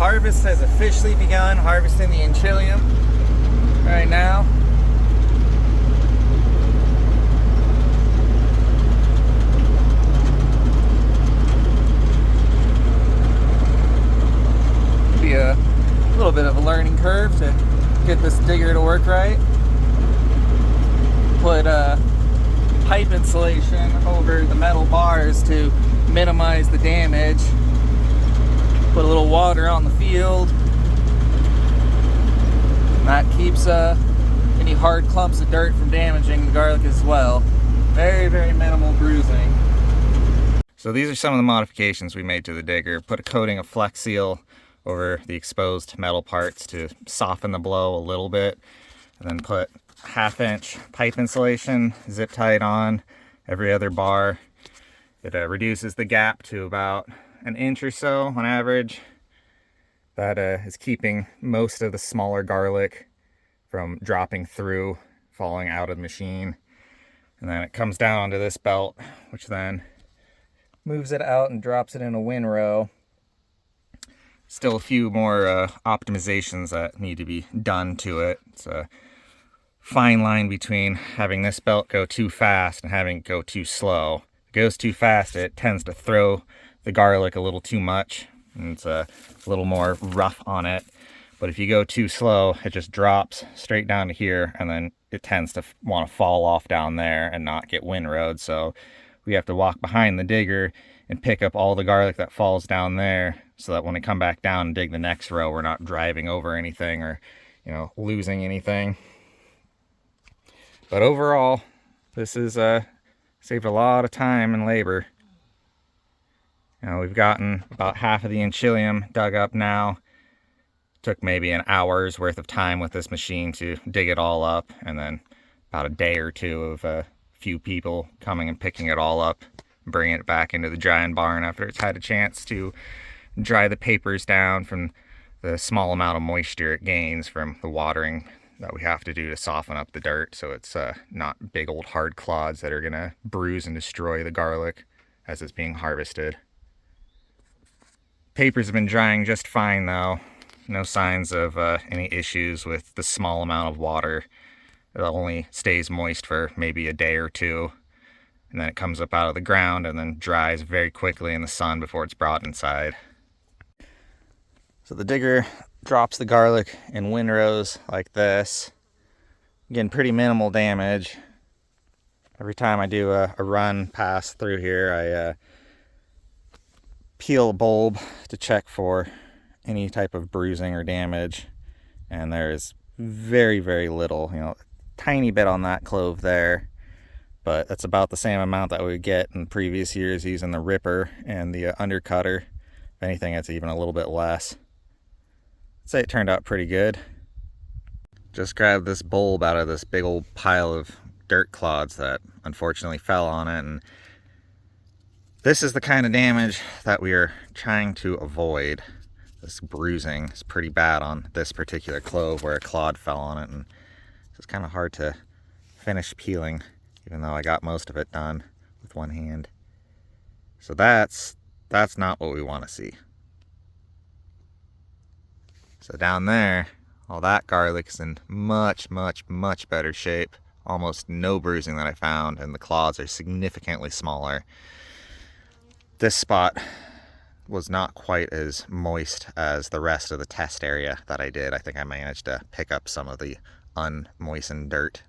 harvest has officially begun, harvesting the enchilium right now. Be a little bit of a learning curve to get this digger to work right. Put pipe insulation over the metal bars to minimize the damage. Put a little water on the field. That keeps any hard clumps of dirt from damaging the garlic as well. Very, very minimal bruising. So these are some of the modifications we made to the digger. Put a coating of Flex Seal over the exposed metal parts to soften the blow a little bit. And then put 1/2-inch pipe insulation, zip tied on every other bar. It reduces the gap to about 1 inch or so on average. That is keeping most of the smaller garlic from dropping through, falling out of the machine. And then it comes down onto this belt, which then moves it out and drops it in a windrow. Still a few more optimizations that need to be done to it. It's a fine line between having this belt go too fast and having it go too slow. If it goes too fast, it tends to throw the garlic a little too much, and it's a little more rough on it. But if you go too slow, it just drops straight down to here, and then it tends to want to fall off down there and not get windrowed. So we have to walk behind the digger and pick up all the garlic that falls down there, so that when we come back down and dig the next row, we're not driving over anything or, you know, losing anything. But overall, this is saved a lot of time and labor. You know, we've gotten about half of the enchilium dug up now. Took maybe an hour's worth of time with this machine to dig it all up, and then about a day or two of a few people coming and picking it all up, bringing it back into the drying barn after it's had a chance to dry the papers down from the small amount of moisture it gains from the watering that we have to do to soften up the dirt, so it's not big old hard clods that are gonna bruise and destroy the garlic as it's being harvested. Papers have been drying just fine though. No signs of any issues with the small amount of water. It only stays moist for maybe a day or two, and then it comes up out of the ground and then dries very quickly in the sun before it's brought inside. So the digger drops the garlic in windrows like this. Getting pretty minimal damage. Every time I do a run pass through here, I peel a bulb to check for any type of bruising or damage, and there is very, very little, you know, tiny bit on that clove there, but that's about the same amount that we would get in previous years using the ripper and the undercutter. If anything, it's even a little bit less. I'd say it turned out pretty good. Just grabbed this bulb out of this big old pile of dirt clods that unfortunately fell on it, and this is the kind of damage that we are trying to avoid. This bruising is pretty bad on this particular clove where a clod fell on it, and it's kind of hard to finish peeling, even though I got most of it done with one hand. So that's not what we want to see. So down there, all that garlic is in much, much, much better shape. Almost no bruising that I found, and the claws are significantly smaller. This spot was not quite as moist as the rest of the test area that I did. I think I managed to pick up some of the unmoistened dirt,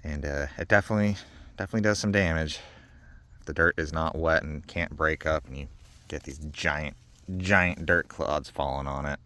and it definitely does some damage. If the dirt is not wet and can't break up, and you get these giant dirt clods falling on it.